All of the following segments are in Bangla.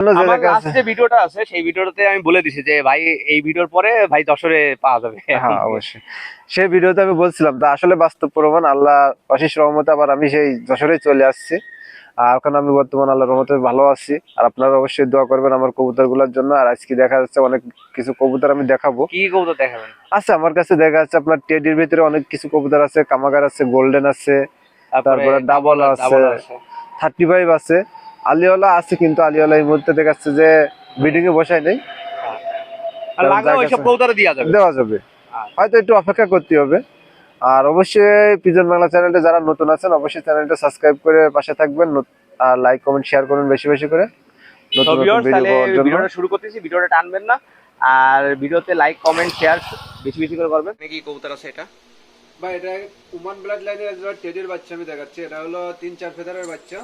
আমার লাস্ট যে ভিডিওটা আছে সেই ভিডিওতে আমি বলে দিছি যে ভাই এই ভিডিওর পরে ভাই যশোরে পাওয়া যাবে। হ্যাঁ অবশ্যই, সেই ভিডিওতে আমি বলছিলাম, তা আসলে বাস্তব প্রমাণ আল্লাহ অশেষ রহমতে আবার আমি সেই যশোরে চলে আসছি। আর ওখানে আমি বর্তমান আল্লাহর রহমতে ভালো আছি। আর আপনারা অবশ্যই দোয়া করবেন আমার কবুতর গুলোর জন্য। আর আজকে দেখা যাচ্ছে অনেক কিছু কবুতর আমি দেখাবো। কি কবুতর দেখাবেন? আছে আমার কাছে, দেখা যাচ্ছে আপনার টেডির ভিতরে অনেক কিছু কবুতর আছে, কামাগার আছে, গোল্ডেন আছে, তারপরে ডাবল আছে, 35 আছে, আলিওয়ালা আছে। কিন্তু আলিওয়ালা এই মুহূর্তে দেখা যাচ্ছে যে ব্রিডিং এ বসাই নেই, আর লাগলে ওইসব কবুতর দেওয়া যাবে, দেওয়া যাবে, হয়তো একটু অপেক্ষা করতে হবে। আর অবশ্যই পিজন বাংলা চ্যানেলটা যারা নতুন আছেন অবশ্যই চ্যানেলটা সাবস্ক্রাইব করে পাশে থাকবেন, আর লাইক কমেন্ট শেয়ার করুন বেশি বেশি করে। তো ভিউয়ার্স তাহলে ভিডিওটা শুরু করতেছি, ভিডিওটা টানবেন না, আর ভিডিওতে লাইক কমেন্ট শেয়ার বেশি বেশি করে করবেন। কি কবুতর আছে এটা? ভাই এটা ওমান ব্লাড লাইনের টেডির বাচ্চা আমি দেখাচ্ছি। এটা হলো 3-4 ফেদারের বাচ্চা।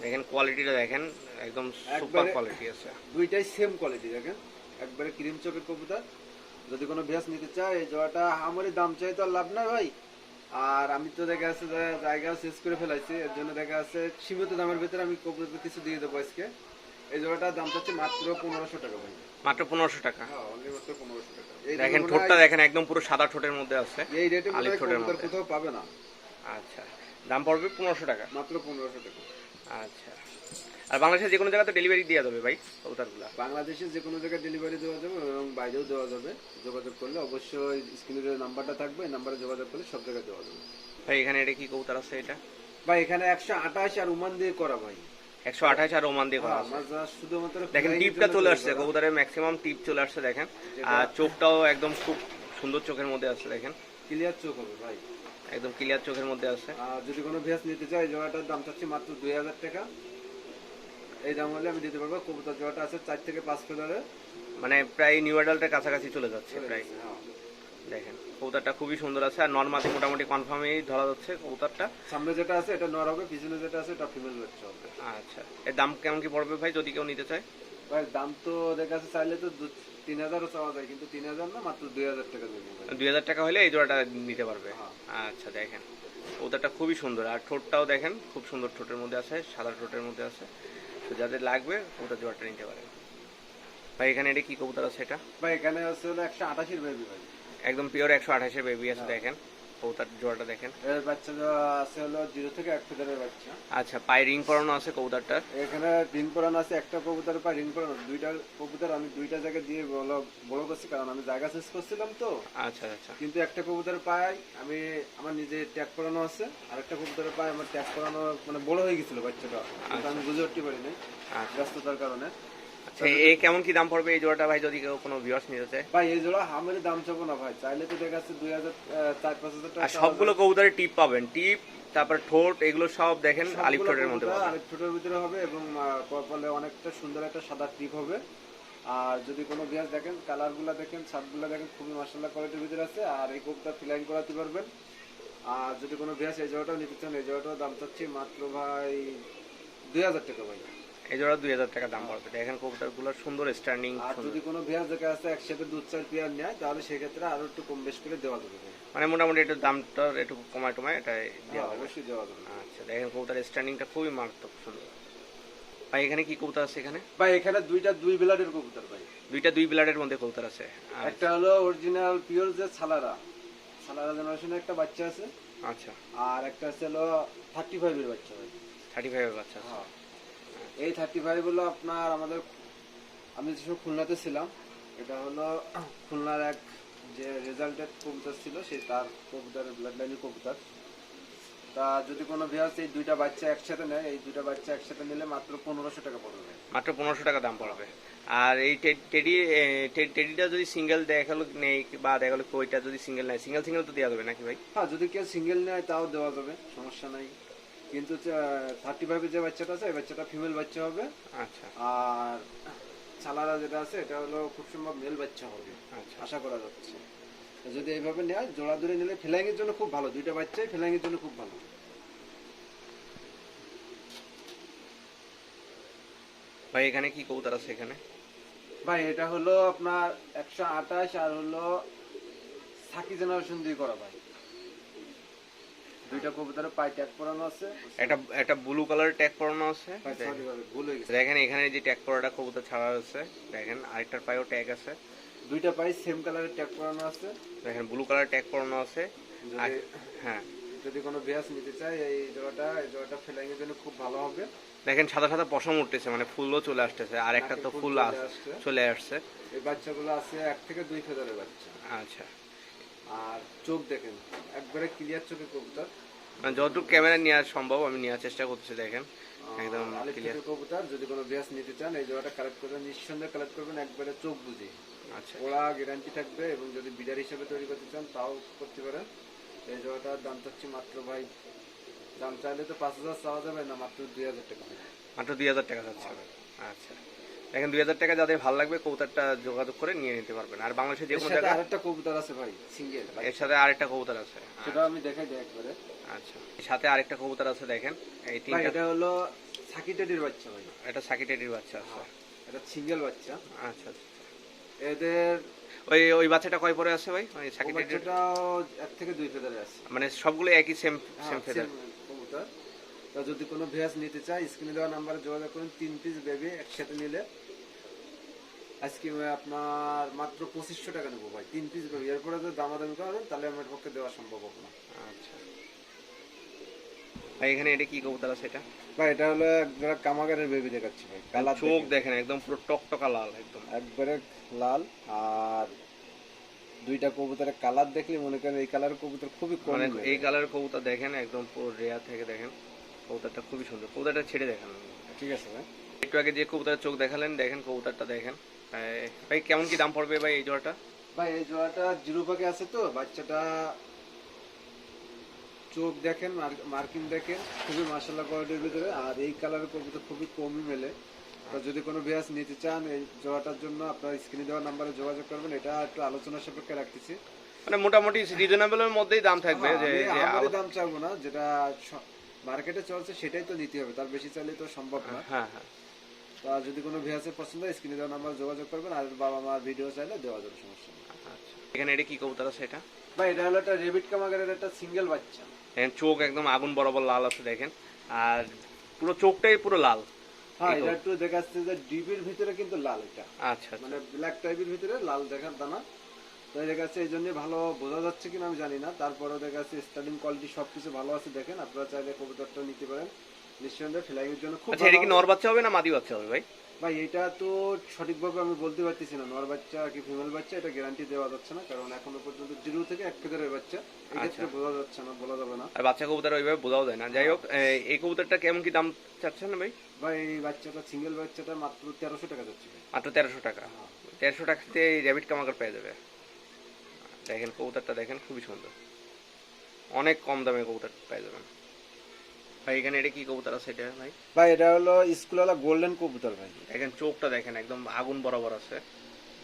দেখেন কোয়ালিটিটা দেখেন, একদম সুপার কোয়ালিটি আছে। দুইটাই সেম কোয়ালিটি দেখেন, একবারে ক্রিম চোখের কবুতর। যদি কোনো ভেস নিতে চায় এই জোড়াটা আমারই দাম চাই তো লাভ নাই ভাই। আর আমি তো দেখা যাচ্ছে জায়গা শেষ করে ফেলাইছি, এর জন্য দেখা যাচ্ছে সীমিত দামের ভিতরে আমি কবুতর কিছু দিয়ে দেবো আজকে। এই জোড়াটার দাম চাচ্ছি মাত্র 1500 টাকা ভাই। মাত্র 1500 টাকা? হ্যাঁ অনলি মাত্র 1500 টাকা। দেখেন ঠোঁটটা দেখেন, একদম পুরো সাদা ঠোঁটের মধ্যে আছে। এই রেটে আলিফ ঠোঁটের কবুতর মধ্যে কোথাও পাবে না। আচ্ছা, দাম পড়বে 1500 টাকা? মাত্র 1500 টাকা। আচ্ছা, আর বাংলাদেশের যে কোনো জায়গাতে ডেলিভারি দেওয়া যাবে ভাই কবুতরগুলো? বাংলাদেশের যে কোনো জায়গায় ডেলিভারি দেওয়া যাবে এবং বাইরেও দেওয়া যাবে। যোগাযোগ করলে অবশ্যই স্ক্রিনে যে নাম্বারটা থাকবে এই নাম্বারে যোগাযোগ করলে সব জায়গায় দেওয়া যাবে। ভাই এখানে এটা কি কবুতর আছে এটা? ভাই এখানে 128 আর ওমান দিয়ে করা ভাই। 128 আর ওমান দিয়ে করা আছে। শুধুমাত্র দেখেন টিপটা চলে আসছে, কবুতরের ম্যাক্সিমাম টিপ চলে আসছে দেখেন। আর চোখটাও একদম খুব সুন্দর চোখের মধ্যে আছে দেখেন, ক্লিয়ার চোখ হবে ভাই, একদম ক্লিয়ার চোখের মধ্যে আছে। আর যদি কোনো ভেস নিতে চাই জোড়াটার দাম চাচ্ছি মাত্র 2000 টাকা। এই দাম হলে আমি দিতে পারবো। কবুতর জোড়াটা আছে 4 থেকে 5 ফেদারের, মানে প্রায় নিউ অ্যাডাল্টের কাছাকাছি চলে যাচ্ছে প্রায়। হ্যাঁ। দেখেন কবুতরটা খুবই সুন্দর আছে, আর নরমাদি মোটামুটি কনফার্মই ধরা যাচ্ছে কবুতরটা। সামনে যেটা আছে এটা নর হবে, পিছনে যেটা আছে এটা ফিমেল বাচ্চা হবে। আচ্ছা, এর দাম কেমন কি পড়বে ভাই যদি কেউ নিতে চায়? ভাই দাম তো দেখা যাচ্ছে চাইলে তো 3000ও চাওয়া যায়, কিন্তু 3000 না মাত্র 2000 টাকা দেবো। 2000 টাকা হলে এই জোড়াটা নিতে পারবে। আচ্ছা দেখেন কবুতরটা খুবই সুন্দর, আর ঠোঁটটাও দেখেন খুব সুন্দর ঠোঁটের মধ্যে আছে, সাদা ঠোঁটের মধ্যে আছে। তো যাদের লাগবে কবুতর জোড়াটা নিতে পারেন। ভাই এখানে এটা কি কবুতর আছে এটা? ভাই এখানে আছে হলো 128 এর বেবি ভাই, একদম পিওর 128 এর বেবি আছে দেখেন। কবুতর জোড়াটা দেখেন, এর বাচ্চা আছে হলো 0 থেকে 1 ফেদারের বাচ্চা। আচ্ছা পায়ে রিং পরানো আছে কবুতরটার? এখানে রিং পরানো আছে, একটা কবুতরের পায়ে রিং পরানো। দুইটা কবুতর আমি দুইটা জায়গায় দিয়ে বড় করছি, কারণ আমি জায়গা শেষ করছিলাম তো। আচ্ছা আচ্ছা, কিন্তু একটা কবুতরের পায়ে আমি আমার নিজে ট্যাগ পরানো আছে, আর একটা কবুতরের পায়ে আমার ট্যাগ পরানো মানে বড় হয়ে গেছিল বাচ্চাটা, কিন্তু আমি বুঝে উঠতে পারিনি ব্যস্ততার কারণে। আচ্ছা এই কেমন কি দাম পড়বে এই জোড়াটা ভাই যদি কেউ কোনো ভিউয়ার্স নিতে চায়? ভাই এই জোড়া আমার দাম চাবো না ভাই, চাইলে তো দেখা যাচ্ছে 2000-4-5000 টাকা। আর সবগুলো কবুতরের টিপ পাবেন, টিপ তারপর ঠোঁট এগুলো সব দেখেন আলিফ ঠোঁটের মধ্যে পাবেন। আলিফ ঠোঁটের ভিতরে হবে এবং কপালে অনেকটা সুন্দর একটা সাদা টিপ হবে। আর যদি কোনো বিয়াস দেখেন কালারগুলো দেখেন ছাদগুলো দেখেন খুবই মাশাআল্লাহ কোয়ালিটির ভিতরে আছে। আর এই কোপটা ফ্লাইং করাতে পারবেন। আর যদি কোনো বিয়াস এই জোড়াটাও নিতে চান এই জোড়াটাও দাম চাচ্ছি মাত্র ভাই 2000 টাকা ভাই। এই জোড়া 2000 টাকা দাম পড়বে। দেখেন কবুতরগুলো সুন্দর স্ট্যান্ডিং। আর যদি কোনো বিয়াস দেখা আছে একসাথে 2-4 পেয়ার নেয় তাহলে সেক্ষেত্রে আরো একটু কম বেশ করে দেওয়া যাবে, মানে মোটামুটি একটু দামটা একটু কমায় টমায় এটা দেওয়া হবে। অবশ্যই দেওয়া যাবে। আচ্ছা দেখেন কবুতরের স্ট্যান্ডিংটা খুবই মারাত্মক সুন্দর। ভাই এখানে কি কবুতর আছে এখানে? ভাই এখানে দুই ব্লাডের কবুতর ভাই, দুই ব্লাডের মধ্যে কবুতর আছে। একটা হলো অরিজিনাল পিওর যে সালারা জেনারেশনের একটা বাচ্চা আছে। আচ্ছা, আর একটা আছে হলো 35 এর বাচ্চা ভাই। 35 এর বাচ্চা আছে। এই 35 হলো আপনার আমাদের, আমি যেসব খুলনাতে ছিলাম এটা হলো খুলনার এক যে রেজাল্টেড কবুতর ছিল সেই তার কবুতরের ব্লাড লাইনের কবুতর। তা যদি কোনো ভিউয়ার্স এই দুইটা বাচ্চা একসাথে নেয়, এই দুইটা বাচ্চা একসাথে নিলে মাত্র 1500 টাকা পড়বে। মাত্র 1500 টাকা দাম পড়বে। আর এই টেডিটা যদি সিঙ্গেল দেখালো নেই বা দেখালো ওইটা যদি সিঙ্গেল নেয়, সিঙ্গেল তো দেওয়া যাবে নাকি ভাই? হ্যাঁ যদি কেউ সিঙ্গেল নেয় তাও দেওয়া যাবে, সমস্যা নাই। কিন্তু 35 যে বাচ্চাটা আছে এই বাচ্চাটা ফিমেল বাচ্চা হবে। আচ্ছা, আর ছালারা যেটা আছে এটা হলো খুব সম্ভব মেল বাচ্চা হবে, আচ্ছা আশা করা যাচ্ছে। যদি এইভাবে নেয় জোড়া ধরে নিলে ফ্লাইং এর জন্য খুব ভালো, দুইটা বাচ্চাই ফ্লাইং এর জন্য খুব ভালো। ভাই এখানে কি কবুতর আছে এখানে? ভাই এটা হলো আপনার 128 আর হলো সাকি জেনারেশন দিয়ে করা ভাই। দুইটা কবুতরের পায়ে ট্যাগ পরানো আছে। একটা একটা ব্লু কালার ট্যাগ পরানো আছে। ভাই সরি ভাই ভুল হয়ে গেছে। দেখেন এখানে যে ট্যাগ পরাটা কবুতর ছাড়া হয়েছে, দেখেন আরেকটার পায়েও ট্যাগ আছে। দুইটা পায়ে সেম কালারের ট্যাগ পরানো আছে। দেখেন ব্লু কালার ট্যাগ পরানো আছে। আর যদি হ্যাঁ যদি কোনো ভিউয়ার্স নিতে চায় এই জোড়াটা ফ্লাইং এর জন্য খুব ভালো হবে। দেখেন সাদা সাদা পশম উঠতেছে, মানে ফুলও চলে আসতেছে, আর একটা তো নাকে ফুল চলে আসছে। চলে আসছে। এই বাচ্চাগুলো আছে 1 থেকে 2 ফেদারের বাচ্চা। আচ্ছা, আর চোখ দেখেন একবারে ক্লিয়ার চোখে কবুতর। মানে যতটুকু ক্যামেরা নেওয়া সম্ভব আমি নেওয়ার চেষ্টা করতেছি। দেখেন একদম আলিফ ক্লিয়ার। চোখের কবুতর, যদি কোনো ভিউয়ার্স নিতে চান এই জোড়াটা কালেক্ট করবেন, নিঃসন্দেহে কালেক্ট করবেন একবারে চোখ বুঝে। আচ্ছা, ওরা গ্যারান্টি থাকবে, এবং যদি বিডার হিসেবে তৈরি করতে চান তাও করতে পারেন। এই জোড়াটার দাম চাচ্ছি মাত্র ভাই, দাম চাইলে তো 5,000 চাওয়া যাবে না, মাত্র 2,000 টাকা। মাত্র 2,000 টাকা যাচ্ছে। আচ্ছা, দেখেন 2,000 টাকা যাদের ভালো লাগবে কবুতরটা যোগাযোগ করে নিয়ে নিতে পারবেন। আর বাংলাদেশে যে এর কোনো সাথে জায়গায় আরেকটা কবুতর আছে ভাই, সিঙ্গেল, এর সাথে আরেকটা কবুতর আছে। সেটা আমি দেখাই দিই একবারে। আচ্ছা, এর সাথে আরেকটা কবুতর আছে। দেখেন এই ভাই তিনটা, এটা হলো সাকিটেডির বাচ্চা ভাই, এটা সাকিটেটির বাচ্চা আছে। এটা সিঙ্গেল বাচ্চা। আচ্ছা আচ্ছা। এদের ওই ওই বাচ্চাটা কয় পরে আছে ভাই? ওই ও সাকিটেটির বাচ্চাটাও 1 থেকে 2 ফেদারে আছে। মানে সবগুলো একই সেম সেম হ্যাঁ, ফেদার। same কবুতর। তা যদি কোনো ভিউয়ার্স নিতে চায় স্ক্রিনে দেওয়া নাম্বারে যোগাযোগ করুন। 3 পিস বেবি একসাথে নিলে আজকে আপনার মাত্র 2,500 টাকা নেবো ভাই, 3 পিস বেবি। এরপরে যদি দামাদামি করেন তাহলে আমার পক্ষে দেওয়া সম্ভব হবে না। আচ্ছা ভাই, এখানে এটা কি কবুতর আছে এটা? ভাই এটা হলো একবার কামাগারের বেবি দেখাচ্ছি ভাই, কালার চোখ দেখেন একদম পুরো টকটকা লাল একদম। একবারে লাল। আর দুইটা কবুতরের কালার দেখলে মনে করেন এই কালার কবুতর খুবই কম মানে মেলে। এই কালার কবুতর দেখেন একদম পুরো রেয়ার থেকে। দেখেন কবুতরটা খুবই সুন্দর। কবুতরটা ছেড়ে দেখান। ঠিক আছে ভাই। একটু আগে যে কবুতরের চোখ দেখালেন, দেখেন কবুতরটা দেখেন। ভাই কেমন কি দাম পড়বে ভাই এই জোড়াটা? ভাই এই জোড়াটা জিরো পাকে আছে তো, বাচ্চাটা চোখ দেখেন, মার্কিং দেখেন, খুবই মাশাআল্লাহ কোয়ালিটির ভিতরে। আর এই কালারের কবুতর খুবই কমই মেলে। তো যদি কোনো ভিউয়ার্স নিতে চান এই জোড়াটার জন্য আপনার স্ক্রিনে দেওয়া নাম্বারে যোগাযোগ করবেন। এটা একটু আলোচনা সাপেক্ষে রাখতেছি। মানে মোটামুটি রিজনেবলের মধ্যেই দাম থাকবে। যে যে আমাদের দাম চাইবো না, যেটা মার্কেটে চলছে সেটাই তো নিতে হবে, তার বেশি চাইলে তো সম্ভব না। হ্যাঁ হ্যাঁ। তা যদি কোনো ভিউয়ার্সের পছন্দ হয় স্ক্রিনে দেওয়া নাম্বারে যোগাযোগ করবেন। আর বাবা মার ভিডিও চাইলে দেওয়া যাবে, সমস্যা নেই। আচ্ছা, এখানে এটা কি কবুতর আছে এটা? ভাই এটা হলো একটা রেবিট কামাগারের একটা সিঙ্গেল বাচ্চা। দেখেন চোখ একদম আগুন বরাবর লাল আছে দেখেন, আর পুরো চোখটাই পুরো লাল। হ্যাঁ, এটা একটু দেখা যাচ্ছে যে ডিবির ভিতরে কিন্তু লাল, এটা আচ্ছা মানে ব্ল্যাক টাইপের ভিতরে লাল দেখার দানা। তো দেখা যাচ্ছে এই জন্য ভালো বোঝা যাচ্ছে কিনা আমি জানি না, তারপরেও দেখা যাচ্ছে স্টার্টিং কোয়ালিটি সবকিছু ভালো আছে। দেখেন আপনারা চাইলে কবুতরটা নিতে পারেন নিঃসন্দেহে, ফ্লাইং এর জন্য খুব আচ্ছা, ভালো এটা কি হবে। নর বাচ্চা হবে না মাদি বাচ্চা হবে ভাই? ভাই এটা তো সঠিকভাবে আমি বলতে পারতেছি না, নর বাচ্চা কি ফিমেল বাচ্চা এটা গ্যারান্টি দেওয়া যাচ্ছে না, কারণ এখনো পর্যন্ত 0 থেকে 1 ফেদারের বাচ্চা, এই ক্ষেত্রে বোঝা যাচ্ছে না, বলা যাবে না। আর বাচ্চা কবুতর ওইভাবে বোঝাও যায় না। যাই হোক, এই কবুতরটা কেমন কি দাম চাচ্ছেন না ভাই? ভাই এই বাচ্চাটা সিঙ্গেল বাচ্চাটা মাত্র 1300 টাকা যাচ্ছে ভাই। মাত্র 1300 টাকা। 1300 টাকাতে এই র্যাবিট কামাগার পেয়ে যাবে। দেখেন কবুতরটা দেখেন খুবই সুন্দর, অনেক কম দামে কবুতর পেয়ে যাবেন ভাই। এখানে এটা কি কবুতর আছে এটা ভাই? ভাই এটা হলো স্কুলওয়ালা গোল্ডেন কবুতর ভাই। দেখেন চোখটা দেখেন একদম আগুন বরাবর আছে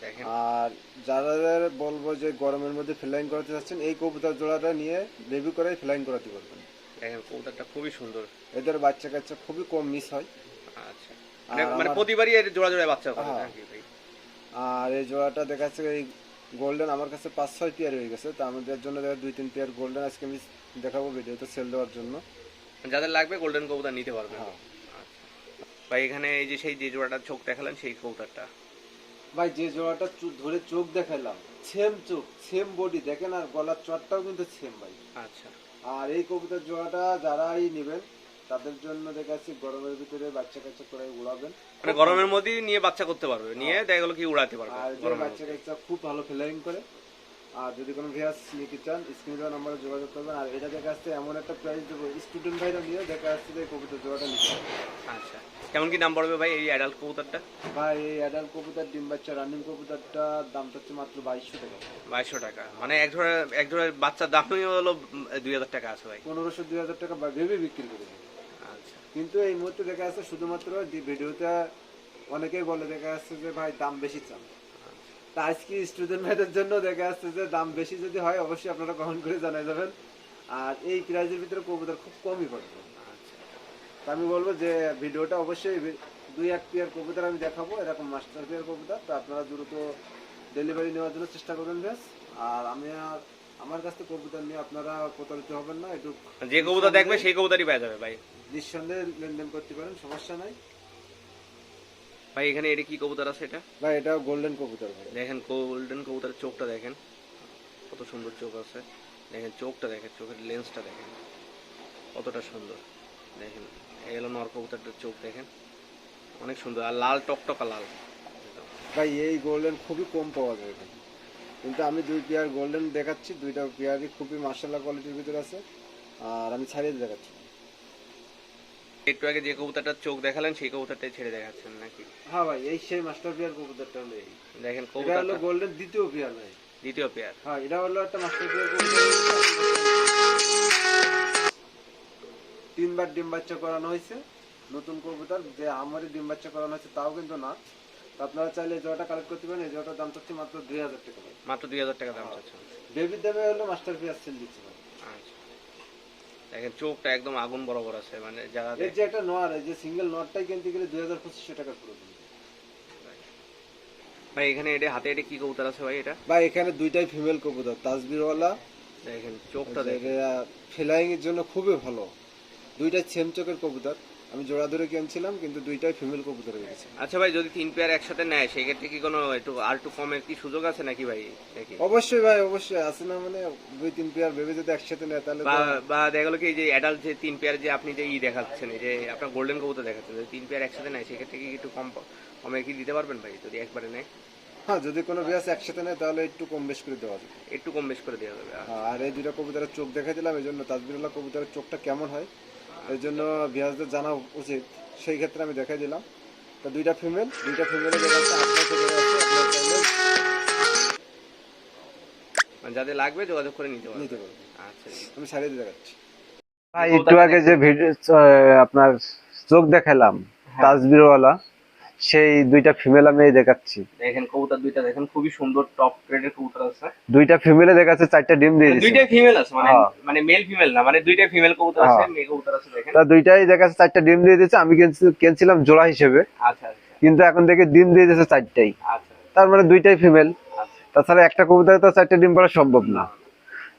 দেখেন। আর যাদের বলবো যে গরমের মধ্যে ফ্লাইং করাতে চাচ্ছেন এই কবুতর জোড়াটা নিয়ে বেবি করে ফ্লাইং করাতে পারবেন। দেখেন কবুতরটা খুবই সুন্দর। এদের বাচ্চা কাচ্চা খুবই কম মিস হয়। আচ্ছা, মানে প্রতিবারই এর জোড়া জোড়া বাচ্চা করে হ্যাঁ। নাকি ভাই? আর এই জোড়াটা দেখা যাচ্ছে এই গোল্ডেন আমার কাছে 5-6 পেয়ার হয়ে গেছে, তো আমাদের জন্য দেখা 2-3 পেয়ার গোল্ডেন আজকে আমি দেখাবো ভিডিওতে সেল দেওয়ার জন্য। যাদের লাগবে গোল্ডেন কবুতর নিতে পারবেন। হ্যাঁ। আচ্ছা ভাই, এখানে এই যে সেই যে জোড়াটা চোখ দেখালেন সেই কবুতরটা। ভাই যে জোড়াটা ধরে চোখ দেখালাম, সেম চোখ সেম বডি দেখেন, আর গলার চটটাও কিন্তু সেম ভাই। আচ্ছা, আর এই কবুতর জোড়াটা যারাই নেবেন তাদের জন্য দেখা যাচ্ছে গরমের ভিতরে বাচ্চা কাচ্চা করে উড়াবেন, মানে গরমের মধ্যেই নিয়ে বাচ্চা করতে পারবে, নিয়ে দেখা গেলো কি উড়াতে পারবে আর যে গরমের বাচ্চা মধ্যে। কাচ্চা খুব ভালো ফ্লাইং করে। আর যদি কোনো ভিউয়ার্স নিতে চান স্ক্রিনে দেওয়া নাম্বারে যোগাযোগ করবেন। আর এটা দেখা যাচ্ছে এমন একটা প্রাইস দেবো স্টুডেন্ট ভাইরা নিয়ে দেখা যাচ্ছে যে কবুতর জোড়াটা নিতে পারবে। আচ্ছা, কেমন কি দাম পড়বে ভাই এই অ্যাডাল্ট কবুতরটা? ভাই এই অ্যাডাল্ট কবুতর ডিম বাচ্চা রানিং কবুতরটার দামটা হচ্ছে মাত্র 2200 টাকা। 2200 টাকা, মানে এক জোড়া বাচ্চার দামই হলো 2000 টাকা আছে ভাই। 1500-2000 টাকা ভেবে বিক্রি করে দেবে। আচ্ছা, কিন্তু এই মুহূর্তে দেখা যাচ্ছে শুধুমাত্র ভিডিওতে অনেকেই বলে দেখা যাচ্ছে যে ভাই দাম বেশি চান, তা আজকে স্টুডেন্ট ভাইদের জন্য দেখা যাচ্ছে যে দাম বেশি যদি হয় অবশ্যই আপনারা কমেন্ট করে জানাই যাবেন। আর এই প্রাইজের ভিতরে কবুতর খুব কমই পড়বে। আচ্ছা। তা আমি বলবো যে ভিডিওটা অবশ্যই 2-1 পেয়ার কবুতর আমি দেখাবো, এরকম মাস্টার পেয়ার কবুতর, তো আপনারা দ্রুত ডেলিভারি নেওয়ার জন্য চেষ্টা করবেন বেশ। আর আমি আর আমার কাছ থেকে কবুতর নিয়ে আপনারা প্রতারিত হবেন না, একটু যে কবুতর দেখবে সেই কবুতরই পেয়ে যাবে ভাই। নিঃসন্দেহে লেনদেন করতে পারেন, সমস্যা নাই ভাই এখানে এটা কি কবুতর আছে এটা? ভাই। এটা গোল্ডেন কবুতর ভাই। দেখেন গোল্ডেন কবুতরের চোখটা দেখেন, কত সুন্দর চোখ আছে। দেখেন চোখটা দেখেন, চোখের লেন্সটা দেখেন কতটা সুন্দর। দেখেন এই হলো নর কবুতরটার চোখ দেখেন, অনেক সুন্দর আর লাল টকটকা লাল। ভাই এই গোল্ডেন খুবই কম পাওয়া যায় ভাই, কিন্তু আমি 2 পেয়ার গোল্ডেন দেখাচ্ছি, 2টা পেয়ারই খুবই মার্শাল্লাহ কোয়ালিটির ভিতরে আছে, আর আমি ছাড়িয়ে দেখাচ্ছি। একটু আগে যে কবুতরটার চোখ দেখালেন সেই কবুতরটাই ছেড়ে দেখাচ্ছেন নাকি? হ্যাঁ ভাই, এই সেই মাস্টার পেয়ার কবুতরটা হলো এই। দেখেন এটা হলো কবুতরটা গোল্ডেন দ্বিতীয় পেয়ার ভাই। দ্বিতীয় পেয়ার। হ্যাঁ, এটা হলো একটা মাস্টার পেয়ার কবুতর। 3বার ডিম বাচ্চা করানো হয়েছে, নতুন কবুতর যে আমারই ডিম বাচ্চা করানো হয়েছে তাও কিন্তু না। তো আপনারা চাইলে এই জোড়াটা কালেক্ট করতে পারেন। এই জোড়াটার দাম চাচ্ছি মাত্র 2000 টাকা ভাই। মাত্র 2000 টাকা দাম চাচ্ছেন? বেবির দামে হলো মাস্টার পেয়ার সেল দিচ্ছে ভাই। আচ্ছা, দেখেন চোখটা একদম আগুন বরাবর আছে, মানে যারা এর যে একটা নর, এই যে সিঙ্গেল নরটাই কিনতে গেলে 2500 টাকা পুরো। ভাই এখানে এটা হাতে এটা কি কবুতর আছে ভাই? এটা ভাই এখানে 2টাই ফিমেল কবুতর, তাজবিরওয়ালা। দেখেন চোখটা দেখেন, ফ্লাইং এর জন্য খুবই ভালো। 2টাই সেম চোখের কবুতর, আমি জোড়া ধরে কিনছিলাম কিন্তু 2টাই ফিমেল কবুতর হয়েছে। আচ্ছা ভাই যদি 3 পেয়ার একসাথে নেয় সেই ক্ষেত্রে কি কোনো একটু কমের কি সুযোগ আছে নাকি ভাই? নাকি অবশ্যই ভাই, অবশ্যই আছে না, মানে 2-3 পেয়ার বেবি যদি একসাথে নেয় তাহলে বা তো। বা দেখা গেলো কি যে অ্যাডাল্ট যে 3 পেয়ার যে আপনি যে দেখাচ্ছেন, এই যে আপনার গোল্ডেন কবুতর দেখাচ্ছেন, যদি 3 পেয়ার একসাথে নেয় সেই ক্ষেত্রে কি একটু কমে কি দিতে পারবেন ভাই যদি একবারে নেয়? হ্যাঁ, যদি কোনো বিয়াস একসাথে নেয় তাহলে একটু কম বেশ করে দেওয়া যাবে। একটু কম বেশ করে দেওয়া যাবে। আর এই 2টা কবুতরের চোখ দেখাই দিলাম, এই জন্য তাজবিরওয়ালা কবুতরের চোখটা কেমন হয় এই জন্য বিয়াসদের জানা উচিত, সেই ক্ষেত্রে আমি দেখাই দিলাম। তো 2টা ফিমেল, 2টা ফিমেলের যে আছে আপনার থেকে আছে, আপনারা চাইলে মানে যাদের লাগবে যোগাযোগ করে নিতে পারবেন। নিতে পারবেন। আচ্ছা আমি ছাড়িয়ে দিয়ে দেখাচ্ছি। ভাই একটু আগে যে ভিডিও আপনার চোখ দেখালাম তাজবিরওয়ালা, সেই 2টা ফিমেল আমি এই দেখাচ্ছি। দেখেন কবুতর দুইটা দেখেন খুবই সুন্দর টপ গ্রেডের কবুতর আছে। 2টা ফিমেলে দেখাচ্ছে, 4টা ডিম দিয়ে দিয়েছে। দুইটাই ফিমেল আছে, মানে হ্যাঁ। মানে মেল ফিমেল না, মানে দুইটাই ফিমেল কবুতর আছে, হ্যাঁ। মেয়ে কবুতর আছে দেখেন। তা 2টাই দেখাচ্ছে 4টা ডিম দিয়ে দিয়েছে। আমি কিনছিলাম জোড়া হিসেবে, আচ্ছা আচ্ছা কিন্তু এখন থেকে ডিম দিয়ে দিয়েছে 4টাই। আচ্ছা তার মানে 2টাই ফিমেল। আচ্ছা। তাছাড়া একটা কবুতরে তো 4টা ডিম পাড়া সম্ভব না।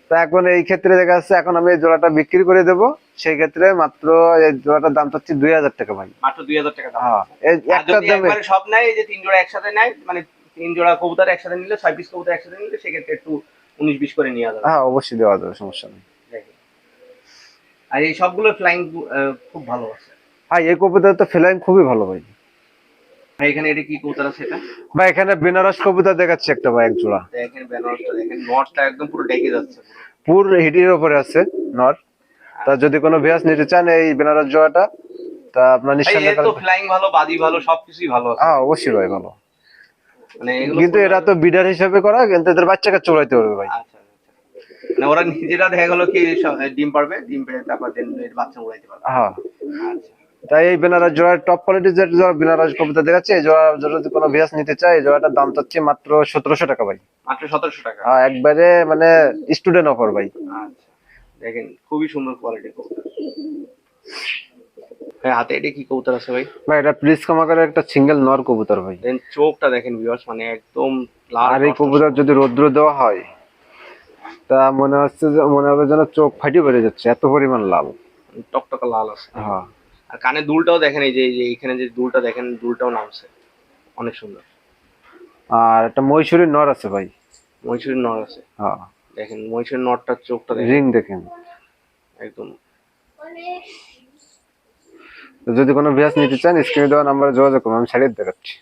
তা এখন এই ক্ষেত্রে দেখা যাচ্ছে এখন আমি এই জোড়াটা বিক্রি করে দেব, সেই ক্ষেত্রে মাত্র এই জোড়াটার দাম চাচ্ছি 2000 টাকা ভাই। মাত্র 2000 টাকা দাম। হ্যাঁ, এই আর একটার যদি দামে। একবারে সব নেয়, এই যে 3 জোড়া একসাথে নেয়, মানে 3 জোড়া কবুতর একসাথে নিলে 6 পিস কবুতর একসাথে নিলে সেক্ষেত্রে একটু 19-20 করে নেওয়া যাবে। হ্যাঁ, অবশ্যই দেওয়া যাবে, সমস্যা নেই। দেখেন আর এই সবগুলো ফ্লাইং খুব ভালো আছে ভাই এই কবুতর তো ফ্লাইং খুবই ভালো ভাই। ভাই। এখানে এটা কি কবুতর আছে এটা? ভাই এখানে বেনারস কবুতর দেখাচ্ছে একটা ভাই, এক জোড়া। দেখেন বেনারসটা দেখেন, নটটা একদম পুরো ডেকে যাচ্ছে পুরো হিটের উপরে আছে নর। তা যদি কোনো ভিউয়ার্স নিতে চান এই বেনারস জোড়াটা, তা আপনার ভাই। নিঃসন্দেহে এর তো ফ্লাইং ভালো, বাজি ভালো, সবকিছুই ভালো আছে। হ্যাঁ, অবশ্যই ভাই ভালো। মানে এগুলো কিন্তু এরা তো বিডার হিসেবে করা, কিন্তু এদের বাচ্চাকে চড়াইতে পারবে ভাই। আচ্ছা আচ্ছা। মানে ওরা নিজেরা দেখা গেলো কি ডিম পারবে, ডিম পেড়ে তারপর দেন এর বাচ্চা উড়াইতে পারবে। হ্যাঁ, আচ্ছা তাই এই বেনারস জোড়ার টপ কোয়ালিটির যে জোড়া বেনারস কবুতর দেখাচ্ছে, এই জোড়া যদি কোনো ভিউয়ার্স নিতে চায়, এই জোড়াটার দাম চাচ্ছি মাত্র 1700 টাকা ভাই। মাত্র 1700 টাকা। হ্যাঁ, একবারে মানে স্টুডেন্ট অফার ভাই। আচ্ছা দেখেন খুবই সুন্দর কোয়ালিটির কবুতর। ভাই হাতে এটা কি কবুতর আছে ভাই? ভাই এটা প্লিজ কামাকারের একটা সিঙ্গেল নর কবুতর ভাই। দেন চোখটা দেখেন ভিউয়ার্স, মানে একদম লাল। আর এই কবুতর যদি রৌদ্র দেওয়া হয় তা মনে হচ্ছে যে মনে হবে যেন চোখ ফাটিয়ে বেড়ে যাচ্ছে, এত পরিমাণ লাল। টকটকা লাল আছে। হ্যাঁ, আর কানে দুলটাও দেখেন, এই যে এখানে যে দুলটা দেখেন, দুলটাও নামছে অনেক সুন্দর। আর একটা মহীশূরের নর আছে ভাই। মহীশূরের নর আছে। হ্যাঁ, দেখেন মহীশূরের নরটার চোখটা দেখেন রিং দেখেন। একদম। যদি কোনো ভিউয়ার্স নিতে চান স্ক্রিনে দেওয়া নাম্বারে যোগাযোগ করুন, আমি ছাড়িয়ে দেখাচ্ছি।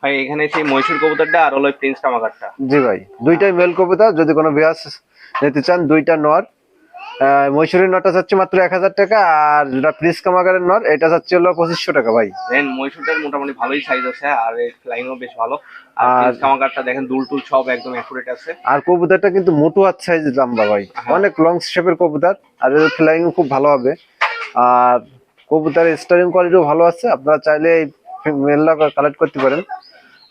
ভাই এখানে সেই মহীশূর কবুতরটা আর হলো প্রিন্স কামাগারটা। জি ভাই, 2টাই মেল কবুতর। যদি কোনো ভিউয়ার্স নিতে চান, 2টা নর। মহীশূরের নরটা চাচ্ছি মাত্র 1000 টাকা, আর যেটা প্রিন্স কামাগারের নর এটা চাচ্ছি হলো 2500 টাকা ভাই। দেন মহীশূরটার মোটামুটি ভালোই সাইজ আছে, আর এর ফ্লাইংও বেশ ভালো। আর আর প্রিন্স কামাগারটা দেখেন দুল টুল সব একদম অ্যাকুরেট আছে। আর কবুতরটা কিন্তু মোটু হাত সাইজ লম্বা ভাই, হ্যাঁ। অনেক লং শেপের কবুতর, আর এর ফ্লাইং খুব ভালো হবে। আর কবুতরের স্টারিং কোয়ালিটিও ভালো আছে। আপনারা চাইলে এই মেলটা কালেক্ট করতে পারেন।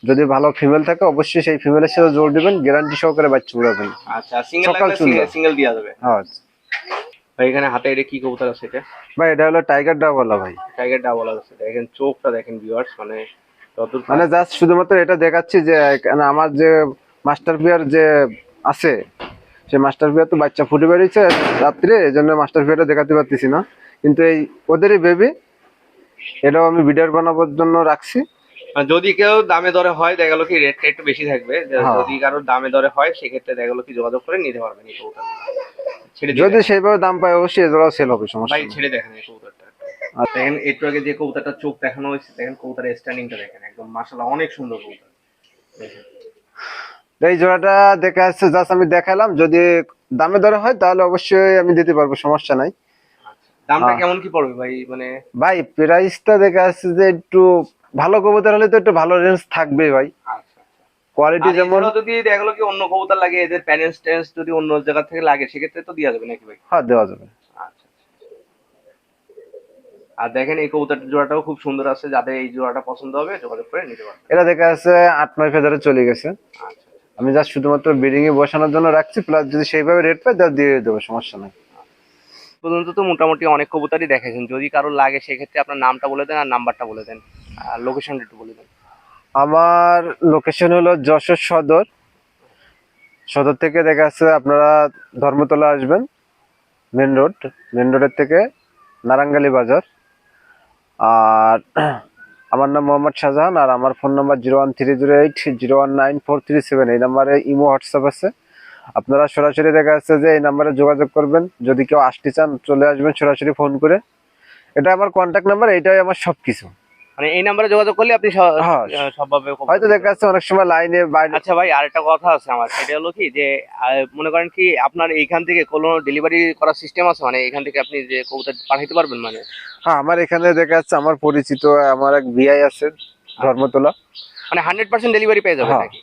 যদি ভালো ফিমেল থাকে অবশ্যই সেই ফিমেলের সাথে জোর দিবেন, গ্যারান্টি সহকারে বাচ্চা উড়াবেন। আচ্ছা সিঙ্গেল সকাল লাগলে চুল্লা। সিঙ্গেল দেওয়া যাবে। হ্যাঁ ভাই এখানে হাতে এটা কি কবুতর আছে এটা? ভাই এটা হলো টাইগার ডাবলা ভাই। টাইগার ডাবল আছে। দেখেন চোখটা দেখেন ভিউয়ার্স, মানে যতদূর মানে জাস্ট শুধুমাত্র এটা দেখাচ্ছি যে এখানে আমার যে মাস্টার পেয়ার যে আছে সেই মাস্টার পেয়ার তো বাচ্চা ফুটে বেরিয়েছে রাত্রে, এই জন্য মাস্টার পেয়ারটা দেখাতে পারতেছি না, কিন্তু এই ওদেরই বেবি, এটাও আমি ভিডিও বানানোর জন্য রাখছি। আর যদি কেউ দামে দরে হয় দেখা গেলো কি রেটটা একটু বেশি থাকবে, হ্যাঁ। যদি কারোর দামে দরে হয় সেক্ষেত্রে দেখা গেলো কি যোগাযোগ করে নিতে পারবেন এই কবুতর। ছেড়ে দিয়ে যদি সেইভাবে দাম পায় অবশ্যই এজোড়াও সেল হবে, সমস্যা ভাই নেই। ছেড়ে দেখেন এই কবুতরটা। আর দেখেন একটু আগে যে কবুতরটা চোখ দেখানো হয়েছে, দেখেন কবুতরের স্ট্যান্ডিংটা দেখেন, একদম মাশাআল্লাহ অনেক সুন্দর কবুতর। দেখেন এই জোড়াটা দেখে আসছে, জাস্ট আমি দেখালাম, যদি দামে দরে হয় তাহলে অবশ্যই আমি দিতে পারবো, সমস্যা নাই। দামটা হ্যাঁ। কেমন কি পড়বে ভাই? মানে ভাই প্রাইসটা দেখে আসছে যে একটু ভালো কবুতর হলে তো একটু ভালো রেঞ্জ থাকবে ভাই, আচ্ছা, কোয়ালিটি আর যেমন। এছাড়াও যদি দেখা গেলো কি অন্য কবুতর লাগে, এদের প্যারেন্টস টেন্স যদি অন্য জায়গা থেকে লাগে সেক্ষেত্রে তো দেওয়া যাবে নাকি ভাই? হ্যাঁ, দেওয়া যাবে। আচ্ছা। আর দেখেন এই কবুতর জোড়াটাও খুব সুন্দর আছে, যাদের এই জোড়াটা পছন্দ হবে যোগাযোগ করে নিতে পারবেন। এটা দেখে আসছে 8-9 ফেজারে চলে গেছে, আচ্ছা। আমি জাস্ট শুধুমাত্র ব্রিডিং এ বসানোর জন্য রাখছি, প্লাস যদি সেইভাবে রেট পাই তাহলে দিয়ে দেবো, সমস্যা নাই। পর্যন্ত তো মোটামুটি অনেক কবুতরই দেখেছেন, যদি কারো লাগে সেক্ষেত্রে আপনার নামটা বলে দেন আর নাম্বারটা বলে দেন আর লোকেশনটা একটু বলে দেন। আমার লোকেশন হলো যশোর সদর। সদর থেকে দেখা যাচ্ছে আপনারা ধর্মতলা আসবেন, মেন রোডের থেকে নারাঙ্গালি বাজার। আর আমার নাম মোহাম্মদ শাহজাহান, আর আমার ফোন নাম্বার 01308019437। এই নাম্বারে ইমো হোয়াটসঅ্যাপ আছে, আপনারা সরাসরি দেখা যাচ্ছে যে এই নাম্বারে যোগাযোগ করবেন। যদি কেউ আসতে চান চলে আসবেন সরাসরি ফোন করে, এটা আমার কন্ট্যাক্ট নাম্বার, এটাই আমার সবকিছু। মানে এই নাম্বারে যোগাযোগ করলে আপনি হ্যাঁ। সবভাবে হয়তো দেখা যাচ্ছে অনেক সময় লাইনে বাইরে। আচ্ছা ভাই, আরেকটা কথা আছে আমার, সেটা হলো কি যে মনে করেন কি আপনার এইখান থেকে কোনো ডেলিভারি করার সিস্টেম আছে, মানে এখান থেকে আপনি যে কবুতর পাঠাইতে পারবেন মানে? হ্যাঁ, আমার এখানে দেখা যাচ্ছে আমার পরিচিত আমার এক ভিআই আছে ধর্মতলা, মানে 100% ডেলিভারি পেয়ে যাবে হ্যাঁ। নাকি?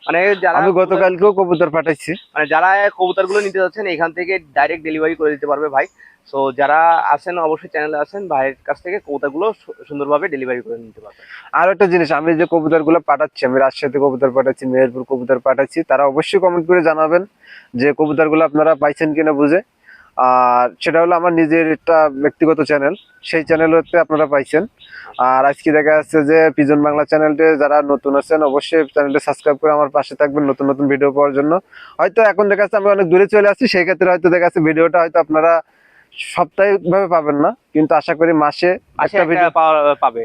মানে যারা আমি গতকালকেও কবুতর পাঠাইছি। মানে যারা কবুতরগুলো নিতে যাচ্ছেন এখান থেকে ডাইরেক্ট ডেলিভারি করে দিতে পারবে ভাই। সো যারা আছেন অবশ্যই চ্যানেলে আছেন, ভাইয়ের কাছ থেকে কবুতরগুলো সুন্দরভাবে ডেলিভারি করে নিতে পারবে। আর একটা জিনিস, আমি যে কবুতরগুলো পাঠাচ্ছি, আমি রাজশাহীতে কবুতর পাঠাচ্ছি, মেহেরপুর কবুতর পাঠাচ্ছি, তারা অবশ্যই কমেন্ট করে জানাবেন যে কবুতরগুলো আপনারা পাইছেন কিনা বুঝে। আর সেটা হলো আমার নিজের একটা ব্যক্তিগত চ্যানেল, সেই চ্যানেলতে আপনারা পাইছেন। আর আজকে দেখা যাচ্ছে যে পিজন বাংলা চ্যানেলটি যারা নতুন আছেন অবশ্যই চ্যানেলটি সাবস্ক্রাইব করে আমার পাশে থাকবেন নতুন নতুন ভিডিও পাওয়ার জন্য। হয়তো এখন দেখা যাচ্ছে আমি অনেক দূরে চলে আসছি, সেই ক্ষেত্রে হয়তো দেখা যাচ্ছে ভিডিওটা হয়তো আপনারা সাপ্তাহিক ভাবে পাবেন না, কিন্তু আশা করি মাসে একটা ভিডিও পাবে।